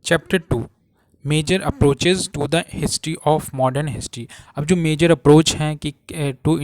Chapter 2 major approaches to the history of modern history. अब जो major approach हैं कि to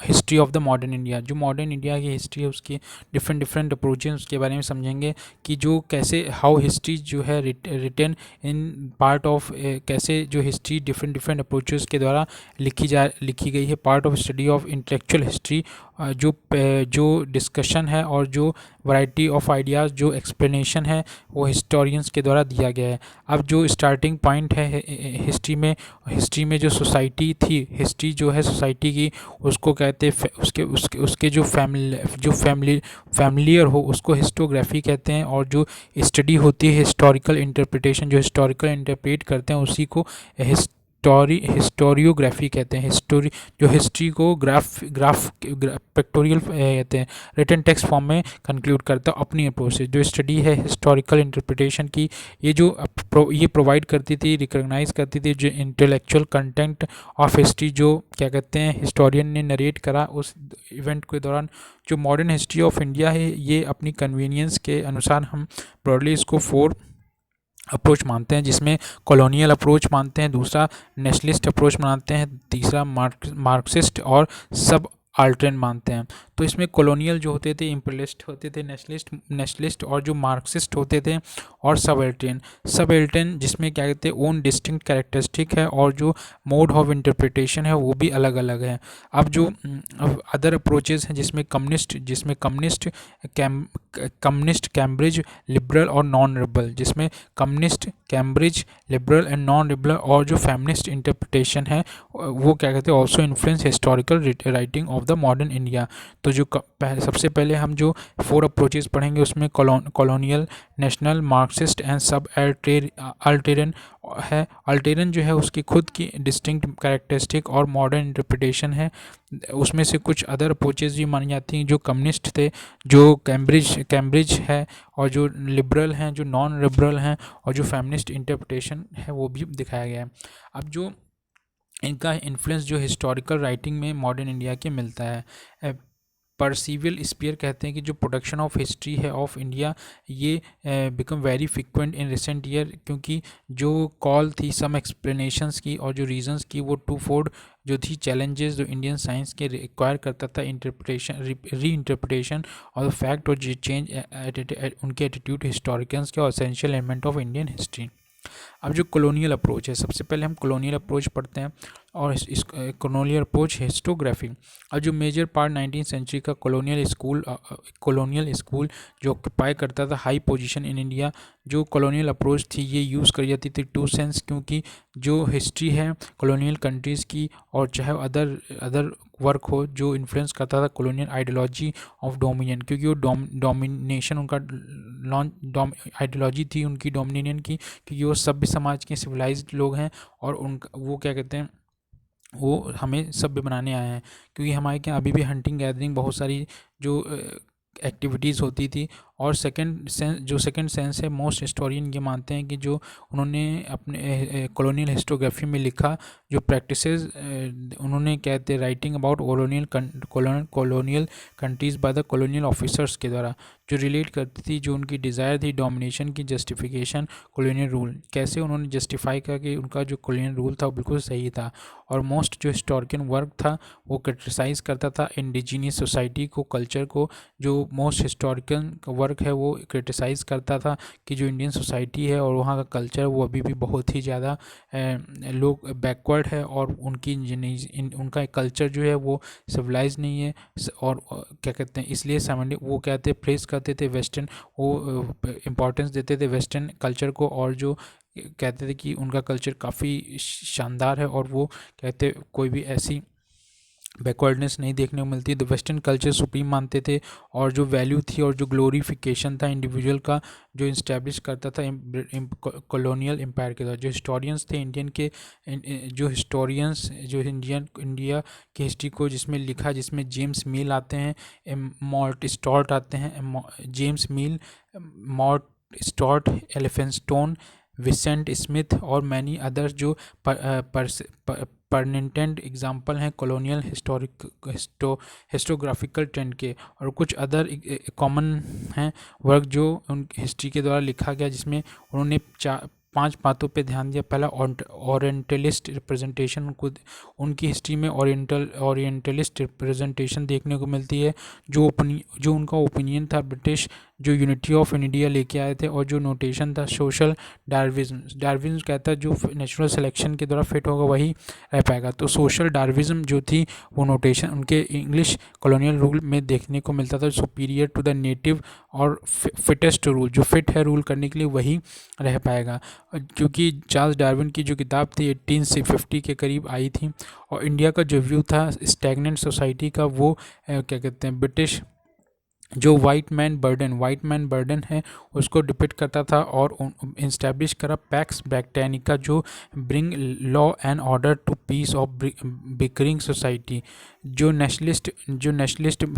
history of the modern India, जो modern India की history है उसकी डिफरेंट डिफरेंट अप्रोचेस उसके बारे में समझेंगे कि जो कैसे हाउ हिस्ट्री जो है रिटन इन पार्ट ऑफ कैसे जो हिस्ट्री डिफरेंट डिफरेंट अप्रोचेस के द्वारा लिखी गई है, part of study of intellectual history. जो डिस्कशन है और जो वैरायटी ऑफ आइडियाज़ जो एक्सप्लेनेशन है वो हिस्टोरियंस के द्वारा दिया गया है। अब जो स्टार्टिंग पॉइंट है हिस्ट्री में जो सोसाइटी थी, हिस्ट्री जो है सोसाइटी की, उसको कहते हैं उसके जो फैमिलियर हो उसको हिस्टोग्राफी कहते हैं। और जो स्टडी होती है हिस्टोरिकल इंटरप्रिटेशन, जो हिस्टोरिकल इंटरप्रेट करते हैं उसी को हिस्टोरियोग्राफी कहते हैं। जो हिस्ट्री को ग्राफ पिक्टोरियल कहते हैं, रिटन टेक्स्ट फॉर्म में कंक्लूड करता है अपनी अप्रोच से। जो स्टडी है हिस्टोरिकल इंटरप्रिटेशन की, ये प्रोवाइड करती थी, रिकॉग्नाइज करती थी जो इंटेलेक्चुअल कंटेंट ऑफ हिस्ट्री, जो क्या कहते हैं हिस्टोरियन ने नरेट करा उस इवेंट के दौरान। जो मॉडर्न हिस्ट्री ऑफ इंडिया है ये अपनी कन्वीनियंस के अनुसार हम ब्रॉडली इसको 4 अप्रोच मानते हैं, जिसमें कॉलोनियल अप्रोच मानते हैं, दूसरा नेशनलिस्ट अप्रोच मानते हैं, तीसरा मार्क्सिस्ट और सब अल्टरन मानते हैं। तो इसमें कॉलोनियल जो होते थे इम्पीरियलिस्ट होते थे, नेशनलिस्ट और जो मार्क्सिस्ट होते थे, और सब अल्टरन जिसमें क्या कहते हैं ओन डिस्टिंक्ट कैरेक्टरिस्टिक है और जो मोड ऑफ इंटरप्रिटेशन है वो भी अलग अलग है। अब जो अदर अप्रोचेस हैं जिसमें कम्युनिस्ट कैम्ब्रिज लिबरल और नॉन लिबरल, जिसमें communist Cambridge liberal and non liberal, और जो फेमिनिस्ट इंटरप्रिटेशन है वो क्या कहते हैं also influence historical writing of the modern India. तो जो सबसे पहले हम जो 4 अप्रोचेस पढ़ेंगे उसमें कॉलोनियल, नेशनल, मार्क्सिस्ट एंड सब अल्टेरियन है। अल्टेरियन जो है उसकी खुद की डिस्टिंक्ट कैरेक्टरिस्टिक और मॉडर्न इंटरप्रिटेशन है। उसमें से कुछ अदर अप्रोचेस भी मानी जाती हैं जो कम्युनिस्ट थे, जो कैम्ब्रिज है, और जो लिबरल हैं, जो नॉन लिबरल हैं, और जो फेमिनिस्ट इंटरप्रिटेशन है वो भी दिखाया गया है। अब जो इनका इन्फ्लुएंस जो हिस्टोरिकल राइटिंग में मॉडर्न इंडिया के मिलता है, परसीवियल स्पीयर कहते हैं कि जो प्रोडक्शन ऑफ हिस्ट्री है ऑफ इंडिया ये become very frequent in recent year, क्योंकि जो कॉल थी सम एक्सप्लेनेशंस की और जो रीजंस की वो 2-4 जो थी चैलेंजेस जो इंडियन साइंस के रिक्वायर करता था, री इंटरप्रिटेशन और फैक्ट और चेंज उनके एटीट्यूड हिस्टोरिकन्स के और essential element of Indian history. अब जो कॉलोनियल अप्रोच है, सबसे पहले हम कॉलोनियल अप्रोच पढ़ते हैं, और इस कॉलोनियल अप्रोच हिस्टोग्राफी। अब जो मेजर पार्ट 19वीं सेंचुरी का कॉलोनियल स्कूल जो ऑक्यूपाई करता था हाई पोजीशन इन इंडिया, जो कॉलोनियल अप्रोच थी ये यूज़ करी जाती थी 2 सेंस, क्योंकि जो हिस्ट्री है कॉलोनियल कंट्रीज़ की और चाहे अदर वर्क हो जो इन्फ्लुएंस करता था कॉलोनियल आइडियोलॉजी ऑफ डोमिनियन, क्योंकि वो डोमिनेशन उनका आइडियोलॉजी थी उनकी डोमिनियन की, क्योंकि वो सभ्य समाज के सिविलाइज्ड लोग हैं और उनका वो क्या कहते हैं वो हमें सभ्य बनाने आए हैं। क्योंकि हमारे यहाँ अभी भी हंटिंग गैदरिंग बहुत सारी जो एक्टिविटीज़ होती थी। और सेकंड सेंस है, मोस्ट हिस्टोरियन ये मानते हैं कि जो उन्होंने अपने कॉलोनियल हिस्टोग्राफी में लिखा जो प्रैक्टिसेस उन्होंने कहते हैं writing about colonial countries by the colonial officers के द्वारा, जो रिलेट करती थी जो उनकी डिज़ायर थी डोमिनेशन की जस्टिफिकेशन कॉलोनियल रूल, कैसे उन्होंने जस्टिफाई किया कि उनका जो कॉलोनियल रूल था वो बिल्कुल सही था। और मोस्ट जो हिस्टोरिकन वर्क था वो क्रिटिसाइज़ करता था इंडिजीनियस सोसाइटी को, कल्चर को। जो मोस्ट हिस्टोरिकन वर्क है वो क्रिटिसाइज़ करता था कि जो इंडियन सोसाइटी है और वहाँ का कल्चर वो अभी भी बहुत ही ज़्यादा लोग बैकवर्ड है, और उनका कल्चर जो है वो सिविलाइज नहीं है। और क्या कहते हैं इसलिए वो कहते प्रेस करते थे वेस्टर्न, वो इम्पोर्टेंस देते थे वेस्टर्न कल्चर को, और जो कहते थे कि उनका कल्चर काफ़ी शानदार है और वो कहते कोई भी ऐसी बैकवर्डनेस नहीं देखने को मिलती। द वेस्टर्न कल्चर सुप्रीम मानते थे, और जो वैल्यू थी और जो ग्लोरिफिकेशन था इंडिविजुअल का जो इस्टेब्लिश करता था कॉलोनियल एम्पायर के द्वारा। जो हिस्टोरियंस थे इंडियन के, जो इंडिया की हिस्ट्री को जिसमें लिखा, जिसमें जेम्स मिल आते हैं, मॉर्ट स्टॉर्ट आते हैं, James Mill, Mountstuart, Elphinstone, Vincent Smith और मैनी अदर्स जो परनिटेंट एग्जाम्पल हैं कॉलोनियल हिस्टोग्राफिकल ट्रेंड के। और कुछ अदर कॉमन हैं वर्क जो उन हिस्ट्री के द्वारा लिखा गया, जिसमें उन्होंने 5 बातों पे ध्यान दिया। पहला, ओरिएंटलिस्ट रिप्रेजेंटेशन, उनकी हिस्ट्री में ओरिएंटलिस्ट रिप्रेजेंटेशन देखने को मिलती है। जो उनका ओपिनियन था, ब्रिटिश जो यूनिटी ऑफ इंडिया लेके आए थे, और जो नोटेशन था सोशल डार्विज्म कहता है जो नेचुरल सिलेक्शन के द्वारा फिट होगा वही रह पाएगा। तो सोशल डार्विज्म जो थी वो नोटेशन उनके इंग्लिश कॉलोनियल रूल में देखने को मिलता था, सुपीरियर टू द नेटिव और फिटेस्ट रूल, जो फिट है रूल करने के लिए वही रह पाएगा। क्योंकि चार्ल्स डार्विन की जो किताब थी 1850 के करीब आई थी, और इंडिया का जो व्यू था स्टैग्नेंट सोसाइटी का, वो क्या कहते हैं, ब्रिटिश जो वाइट मैन बर्डन है उसको डिपिक्ट करता था, और इस्टेब्लिश करा पैक्स ब्रिटानिका जो bring law and order to peace of bickering society. जो नेशनलिस्ट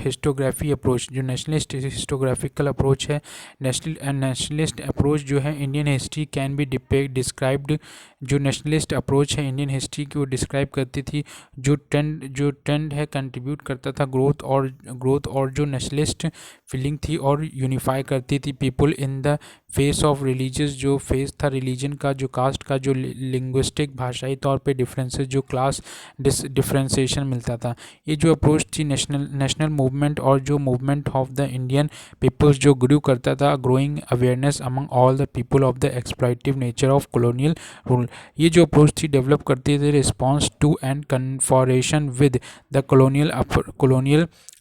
हिस्टोग्राफी अप्रोच, जो नेशनलिस्ट हिस्टोग्राफिकल अप्रोच है, नेशनलिस्ट अप्रोच जो है Indian history can be described, जो नेशनलिस्ट अप्रोच है इंडियन हिस्ट्री की वो डिस्क्राइब करती थी। जो ट्रेंड है कंट्रीब्यूट करता था ग्रोथ और जो नेशनलिस्ट फीलिंग थी और यूनिफाई करती थी people in the face of religious, जो फेस था रिलीजन का, जो कास्ट का, जो लिंग्विस्टिक भाषाई तौर पे डिफरेंसेस, जो क्लास डिफरेंशिएशन मिलता था। ये जो अप्रोच थी नेशनल मूवमेंट और जो movement of the Indian peoples जो ग्रू करता था, growing awareness among all the people of the exploitative nature of colonial rule. ये जो अप्रोच थी डेवलप करती थी response to and confrontation with the colonial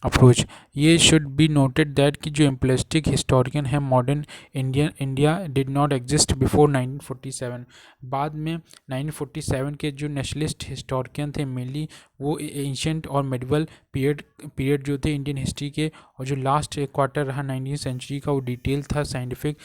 approach. ये शुड बी नोटेड दैट कि जो इम्पलिस्टिक हिस्टोरियन है modern India did not exist before 1947। बाद में 1947 के जो नेशनलिस्ट हिस्टोरियन थे मेनली वो एंशिएंट और मिडिवल पीरियड जो थे इंडियन हिस्ट्री के, और जो लास्ट क्वार्टर रहा 19वीं सेंचुरी का वो डिटेल था साइंटिफिक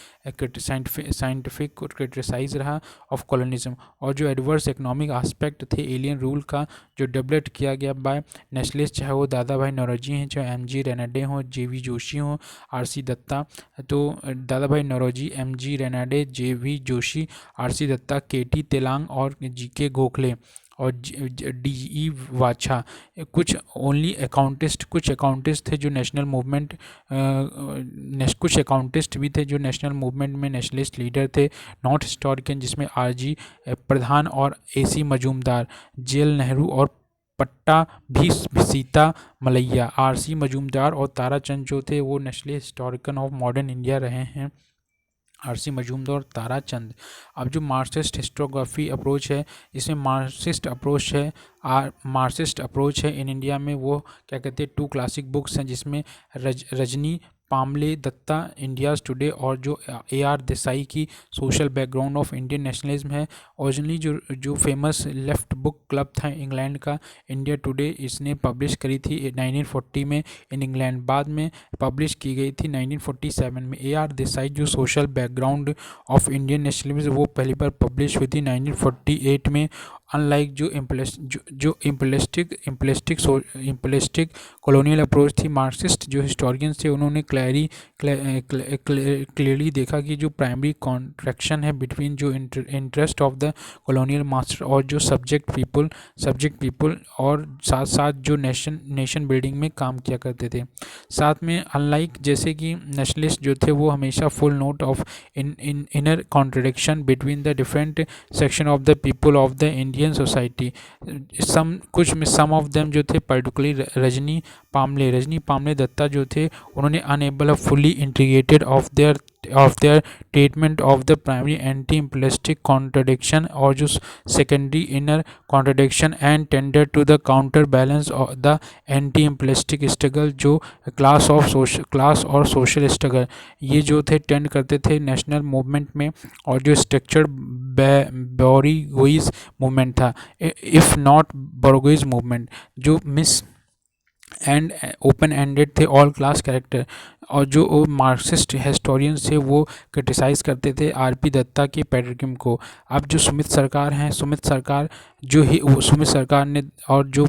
क्रिटिसाइज रहा ऑफ कॉलोनिज्म, और जो एडवर्स इकोनॉमिक आस्पेक्ट थे एलियन रूल का जो डेवलप किया गया बाय नेशनलिस्ट, चाहे वो दादा भाई नौरोजी हैं, चाहे एम.जी. रेनाडे हों, जे.वी. जोशी हों, आर.सी. दत्ता। तो Dadabhai Naoroji, M G. Ranade, J V. Joshi, R C. Dutta, K T. Telang और जी.के. गोखले और डी.ई. वाछा कुछ अकाउंटिस्ट थे जो नेशनल मूवमेंट कुछ अकाउंटिस्ट भी थे जो नेशनल मूवमेंट में नेशनलिस्ट लीडर थे, नॉट हिस्टोरियन, जिसमें आर.जी. प्रधान और ए.सी. मजूमदार, जे.एल. नेहरू और पट्टा भी सीता मलैया, आर.सी. मजूमदार और ताराचंद जो थे वो नेशनल हिस्टोरिकन ऑफ मॉडर्न इंडिया रहे हैं, आर.सी. मजूमदार और ताराचंद। अब जो मार्क्सिस्ट हिस्टोग्राफी अप्रोच है, इसमें मार्क्सिस्ट अप्रोच है इन इंडिया में, वो क्या कहते हैं 2 क्लासिक बुक्स हैं जिसमें रजनी पामले दत्ता इंडियाज़ टुडे और जो ए.आर. देसाई की social background of Indian nationalism है। ओरिजिनली जो फेमस लेफ्ट बुक क्लब था इंग्लैंड का, इंडिया टुडे, इसने पब्लिश करी थी 1940 में इन इंग्लैंड, बाद में पब्लिश की गई थी 1947 में। ए.आर. देसाई जो social background of Indian nationalism वो पहली बार पब्लिश हुई थी 1948 में। अनलाइक जो इम्पलिस्टिक कॉलोनियल अप्रोच थी, मार्क्सिस्ट जो हिस्टोरियंस थे उन्होंने क्लियरली देखा कि जो प्राइमरी कॉन्ट्रैक्शन है बिटवीन जो interest of the colonial master और जो सब्जेक्ट पीपल और साथ साथ जो नेशन बिल्डिंग में काम किया करते थे। साथ में अनलाइक जैसे कि नेशनलिस्ट जो थे वो हमेशा full note of inner contradiction between the different section of the people of the Indian society. Some of them जो थे पर्टिकुलरली रजनी पामले दत्ता जो थे उन्होंने unable fully integrated of their treatment of the primary anti imperialist contradiction और जो secondary inner contradiction and tended to the counter balance of the anti imperialist struggle, जो class और सोशल स्ट्रगल, ये जो थे टेंड करते थे नेशनल मूवमेंट में, और जो स्ट्रक्चर्ड बोरगोइज मूवमेंट था, इफ़ नॉट बोरगोइज मूवमेंट, जो मिस एंड ओपन एंडेड थे ऑल क्लास कैरेक्टर, और जो मार्क्सिस्ट हिस्टोरियंस थे वो क्रिटिसाइज़ करते थे आर.पी. दत्ता के पैट्रिज्म को। अब जो सुमित सरकार ने और जो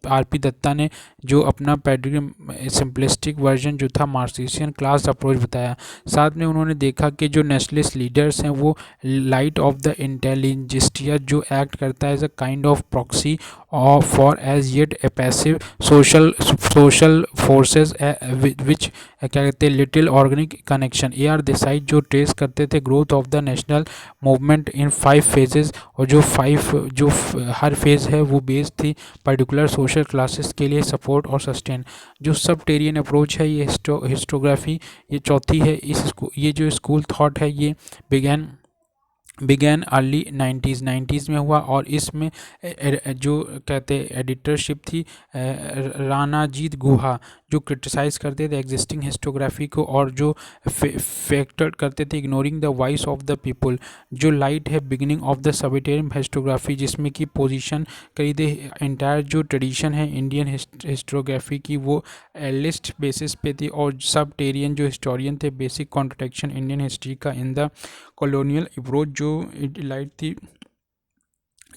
आर.पी. दत्ता ने जो अपना पैट्रिज्म सिंपलिस्टिक वर्जन जो था मार्क्सियन क्लास अप्रोच बताया। साथ में उन्होंने देखा कि जो नेशनलिस्ट लीडर्स हैं वो लाइट ऑफ द इंटेलिजेंसिया जो एक्ट करता है as a kind of proxy for as yet a passive social forces which क्या कहते हैं little organic connection. A R Desai जो ट्रेस करते थे growth of the national movement in 5 phases, और जो हर फेज है वो बेस्ड थी पर्टिकुलर सोशल क्लासेस के लिए सपोर्ट और सस्टेन। जो सब टेरियन अप्रोच है ये हिस्टोग्राफी ये चौथी है। ये जो स्कूल थॉट है ये बिगैन अर्ली 90s में हुआ, और इसमें जो कहते एडिटरशिप थी रानाजीत गुहा, जो क्रिटिसाइज़ करते थे एग्जिस्टिंग हिस्टोग्राफी को और जो फैक्टर करते थे ignoring the voice of the people. जो लाइट है बिगिनिंग ऑफ द सबटेरियन हिस्टोग्राफी, जिसमें कि पोजीशन करी दे एंटायर जो ट्रेडिशन है इंडियन हिस्टोग्राफी की वो लिस्ट बेसिस पे थी, और सब टेरियन जो हिस्टोरियन थे बेसिक कॉन्ट्रडिक्शन इंडियन हिस्ट्री का इन द कॉलोनियल अप्रोच जो लाइट थी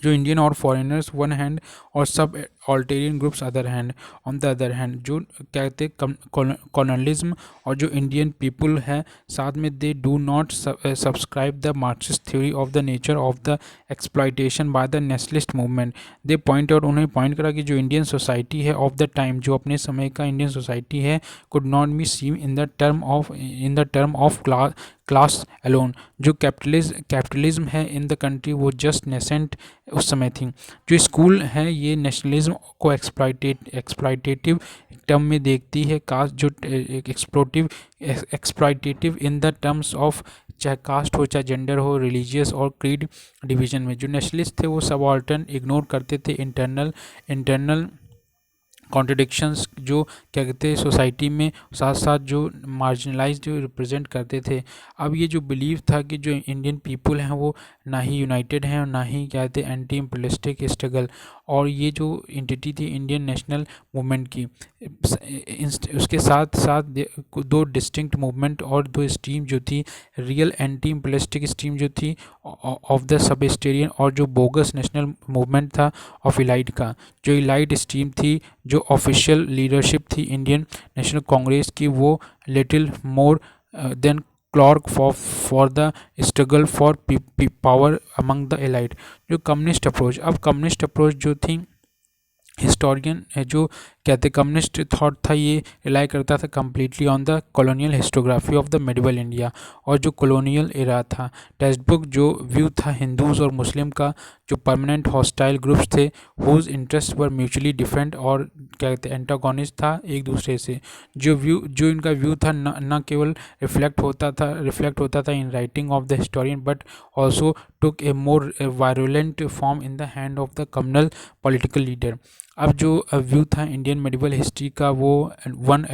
जो इंडियन और फॉरेनर्स वन हैंड और subaltern groups other hand on the other hand. जो कहते कॉलोनलिज्म और जो इंडियन पीपल है साथ में they do not subscribe the Marxist theory of the nature of the exploitation by the nationalist movement. They point out, उन्होंने point करा कि जो इंडियन सोसाइटी है ऑफ द टाइम, जो अपने समय का इंडियन सोसाइटी है could not be seen in the term of class alone. जो कैपिटलिज्म है इन द कंट्री वो जस्ट नेसेंट उस समय थी। जो स्कूल है ये नेशनलिज्म को एक्सप्लॉयटेटिव टर्म में देखती है, कास्ट जो exploitative in the terms of चाहे कास्ट हो चाहे जेंडर हो रिलीजियस और क्रीड डिवीजन में। जो नेशनलिस्ट थे वो सबऑल्टर्न इग्नोर करते थे इंटरनल कॉन्ट्रडिक्शंस जो क्या कहते हैं सोसाइटी में, साथ साथ जो मार्जिनलाइज जो रिप्रेजेंट करते थे। अब ये जो बिलीव था कि जो इंडियन पीपल हैं वो ना ही यूनाइटेड हैं और ना ही क्या कहते हैं एंटी इम्पीरियलिस्टिक स्ट्रगल, और ये जो एंटिटी थी इंडियन नेशनल मूवमेंट की, उसके साथ साथ दो डिस्टिंक्ट मूवमेंट और दो स्ट्रीम जो थी, रियल एंटी इम्पीरियलिस्टिक स्ट्रीम जो थी ऑफ द सबस्टेरियन, और जो बोगस नेशनल मूवमेंट था ऑफ इलाइट का। जो इलाइट स्ट्रीम थी जो ऑफिशियल लीडरशिप थी इंडियन नेशनल कांग्रेस की, वो little more than cloak for the struggle for power among the elite. जो कम्युनिस्ट अप्रोच, अब कम्युनिस्ट अप्रोच जो थी हिस्टोरियन जो कहते कम्युनिस्ट थॉट था ये रिलाई करता था completely on the colonial historiography of the medieval India, और जो कॉलोनियल एरा था। टेक्स्ट बुक जो व्यू था हिंदूज और मुस्लिम का जो परमानेंट हॉस्टाइल ग्रुप्स थे हुज इंटरेस्ट वर म्यूचुअली डिफरेंट, और क्या कहते हैं एंटागोनिस्ट था एक दूसरे से। जो इनका व्यू था न केवल रिफ्लेक्ट होता था in writing of the historian but also took a more violent form in the hand of the communal political leader. अब जो व्यू था इंडियन मेडिवल हिस्ट्री का वो one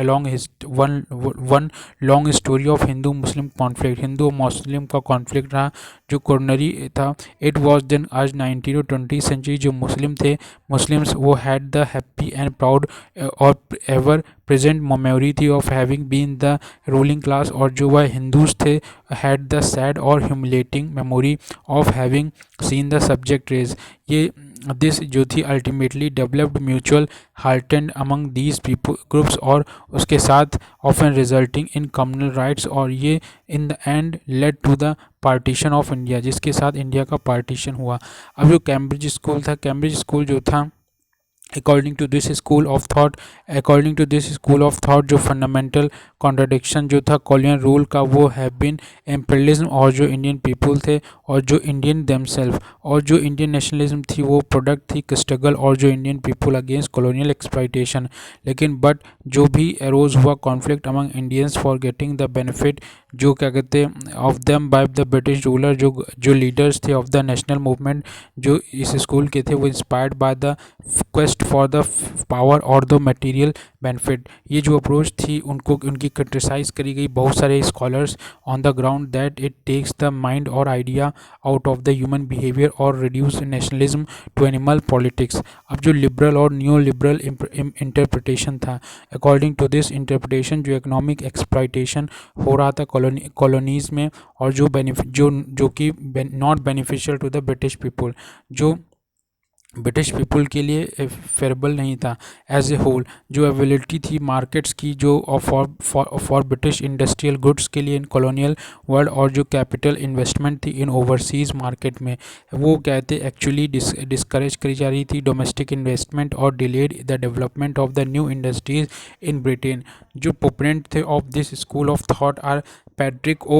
long story of Hindu Muslim conflict, Hindu Muslim का conflict रहा जो coronary था। It was then आज 19 to 20 सेंचुरी जो मुस्लिम्स वो had the happy and proud और एवर प्रेजेंट मेमोरी थी of having been the ruling class, और जो वह हिंदूज थे हैड द सैड और humiliating memory of having seen the subject race. ये दिस जो थी ultimately developed mutual hatred among these people groups, और उसके साथ often resulting in communal riots, और ये in the end led to the partition of India, जिसके साथ इंडिया का पार्टीशन हुआ। अब जो कैम्ब्रिज स्कूल था, कैम्ब्रिज स्कूल जो था according to this school of thought जो फंडामेंटल कॉन्ट्रडिक्शन जो था कॉलोनियल रूल का वो हैव बीन एम्पीरियलिज्म और जो इंडियन पीपल थे और जो इंडियन देमसेल्फ, और जो इंडियन नेशनलिज्म थी वो प्रोडक्ट थी स्ट्रगल और जो Indian people against colonial exploitation. लेकिन बट जो भी एरोज हुआ conflict among Indians for getting the benefit जो क्या कहते हैं of them by the British ruler, जो लीडर्स थे ऑफ द नेशनल मूवमेंट जो इस स्कूल के थे वो inspired by the quest for the power और द मटेरियल बेनिफिट। ये जो अप्रोच थी उनकी क्रिटिसाइज करी गई बहुत सारे scholars on the ground that it takes the mind और idea out of the human behaviour और reduce nationalism to animal politics. अब जो लिबरल और न्यू लिबरल इंटरप्रिटेशन था, अकॉर्डिंग टू दिस इंटरप्रिटेशन जो इकोनॉमिक एक्सप्लॉयटेशन हो रहा था कॉलोनीज में और जो कि not beneficial to the British people, जो ब्रिटिश पीपल के लिए फेरेबल नहीं था। एज ए होल जो अवेलेबिलिटी थी मार्केट्स की जो फॉर ब्रिटिश इंडस्ट्रियल गुड्स के लिए इन कॉलोनियल वर्ल्ड, और जो कैपिटल इन्वेस्टमेंट थी इन ओवरसीज़ मार्केट में, वो कहते एक्चुअली डिस्करेज करी जा रही थी डोमेस्टिक इन्वेस्टमेंट और delayed the development of the new industries in Britain. जो पोपोनेंट थे of this school of thought are Patrick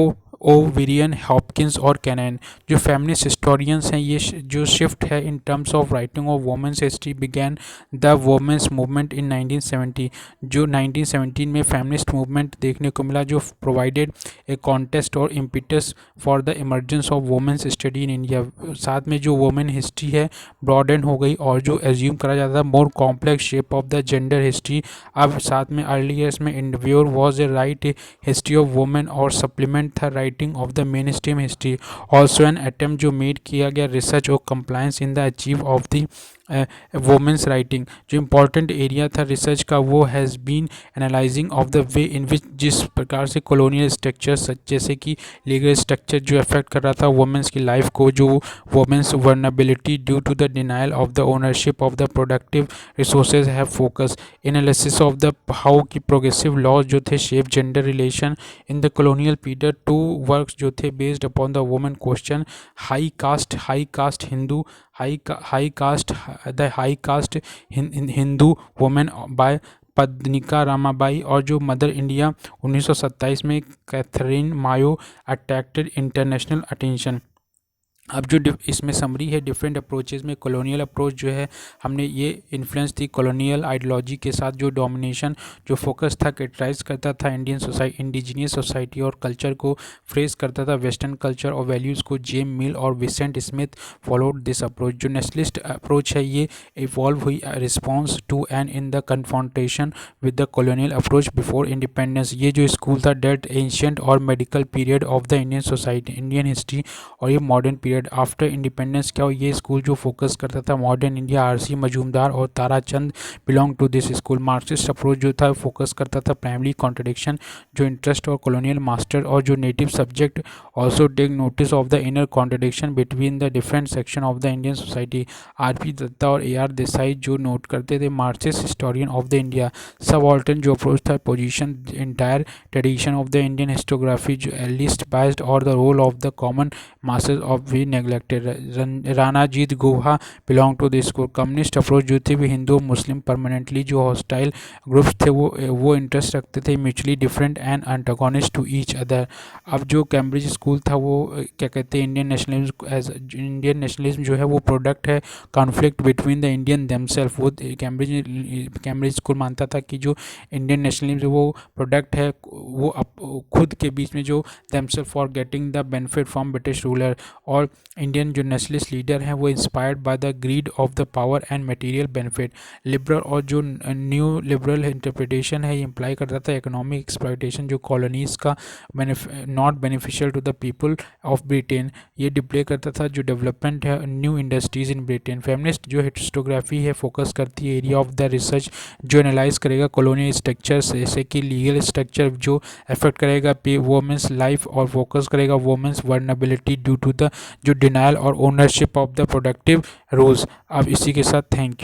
O'Brien, Hopkins और कैनन। जो फेमिनिस्ट हिस्टोरियंस हैं, ये जो शिफ्ट है in terms of writing of women's history began the women's movement in 1970। जो 1917 में फेमिनिस्ट मूवमेंट देखने को मिला, जो प्रोवाइडेड ए कॉन्टेस्ट और impetus for the emergence of women's study in India. साथ में जो वुमेन हिस्ट्री है ब्रॉडन हो गई, और जो एज्यूम करा जाता था more complex shape of the gender history, अब साथ में अर्ली ईयर्स में endeavour was a write history of women, और सप्लीमेंट था writing of the mainstream history. Also an attempt जो मेड किया गया रिसर्च और compliance in the archive of the women's writing. जो इम्पोर्टेंट एरिया था research का वो has been analysing of the way in which जिस प्रकार से कॉलोनियल स्ट्रक्चर्स जैसे कि लीगल स्ट्रक्चर जो अफेक्ट कर रहा था वुमेन्स की लाइफ को, जो women's vulnerability due to the denial of the ownership of the productive resources have focus analysis of the how की प्रोग्रेसिव लॉज जो थे shape gender relation in the colonial period. Two works जो थे based upon the women question, high caste Hindu high caste Hindu women by Pandita Ramabai, और जो Mother India 1927 में Katherine Mayo attracted international attention. अब जो इसमें समरी है डिफरेंट अप्रोचेज़ में कॉलोनियल अप्रोच जो है हमने ये इन्फ्लुएंस थी कॉलोनियल आइडियोलॉजी के साथ, जो डोमिनेशन जो फोकस था कैरेक्टराइज करता था इंडिजीनियस सोसाइटी और कल्चर को फ्रेज करता था वेस्टर्न कल्चर और वैल्यूज़ को। जेम मिल और Vincent Smith followed this approach. जो नेशनलिस्ट अप्रोच है ये इवॉल्व हुई response to and in the confrontation with the colonial approach before independence. ये जो स्कूल था डेट एंशियंट और medical period of the Indian society Indian history, और ये मॉडर्न पीरियड आफ्टर इंडिपेंडेंस क्या हो। ये स्कूल जो फोकस करता था मॉडर्न इंडिया, आरसी मजूमदार और Tarachand belong to this school. Marxist approach जो था फोकस करता था प्राइमरी कॉन्ट्रडिक्शन जो इंटरेस्ट और कॉलोनियल मास्टर, और जो native subject also take notice of the inner contradiction between the different section of the Indian society. R P Dutta और AR देसाई जो नोट करते थे Marxist historian of the India. Subaltern जो approach था position entire tradition of the Indian historiography जो elitist biased और the role of the common masses of we neglected. Ranajit Guha belong to this school. Communist approach जो थी वो Hindu Muslim permanently जो hostile groups थे वो इंटरेस्ट रखते थे mutually different and antagonist to each other. अब जो कैम्ब्रिज स्कूल था वो क्या कहते हैं इंडियन नेशनलिज्म जो है वो प्रोडक्ट है conflict between the Indian themselves. वो कैम्ब्रिज स्कूल मानता था कि जो इंडियन नेशनलिज्म वो प्रोडक्ट है वो खुद के बीच में जो themselves for getting the benefit from British ruler. और इंडियन जो नेशनलिस्ट लीडर हैं वो inspired by the greed of the power and material benefit. Liberal और जो न्यू लिबरल इंटरप्रिटेशन है ये इम्प्लाई करता था इकोनॉमिक एक्सप्लॉयटेशन जो कॉलोनीज़ का not beneficial to the people of Britain. ये डिप्ले करता था जो डेवलपमेंट है new industries in Britain. Feminist जो हिस्टोग्राफी है फोकस करती है एरिया ऑफ द रिसर्च जो एनालाइज करेगा कॉलोनियल स्ट्रक्चर्स जैसे कि लीगल स्ट्रक्चर जो अफेक्ट करेगा वुमेन्स लाइफ, और फोकस करेगा women's vulnerability due to the जो डिनाइल और ownership of the productive roles. अब इसी के साथ थैंक यू।